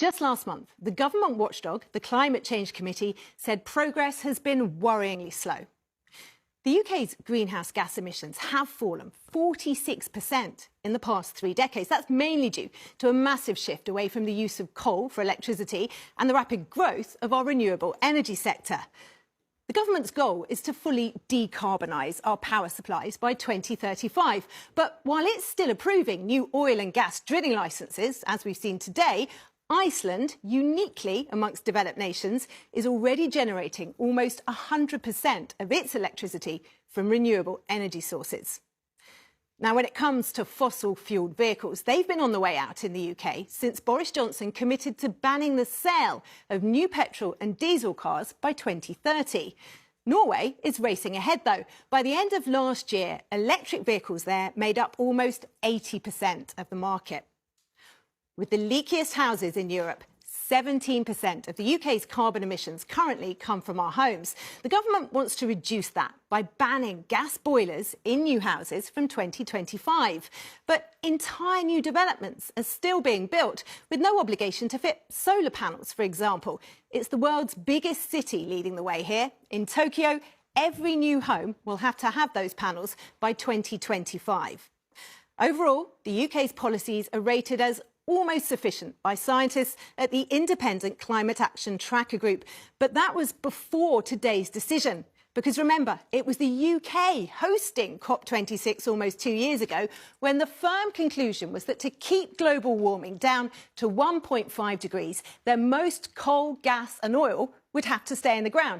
Just last month, the government watchdog, the Climate Change Committee, said progress has been worryingly slow. The UK's greenhouse gas emissions have fallen 46% in the past 3 decades. That's mainly due to a massive shift away from the use of coal for electricity and the rapid growth of our renewable energy sector. The government's goal is to fully decarbonise our power supplies by 2035. But while it's still approving new oil and gas drilling licences, as we've seen today, Iceland, uniquely amongst developed nations, is already generating almost 100% of its electricity from renewable energy sources. Now, when it comes to fossil-fuelled vehicles, they've been on the way out in the UK since Boris Johnson committed to banning the sale of new petrol and diesel cars by 2030. Norway is racing ahead, though. By the end of last year, electric vehicles there made up almost 80% of the market. With the leakiest houses in Europe, 17% of the UK's carbon emissions currently come from our homes. The government wants to reduce that by banning gas boilers in new houses from 2025. But entire new developments are still being built with no obligation to fit solar panels, for example. It's the world's biggest city leading the way here. In Tokyo, every new home will have to have those panels by 2025. Overall, the UK's policies are rated as almost sufficient by scientists at the Independent Climate Action Tracker Group. But that was before today's decision. Because remember, it was the UK hosting COP26 almost 2 years ago when the firm conclusion was that to keep global warming down to 1.5 degrees, then most coal, gas and oil would have to stay in the ground.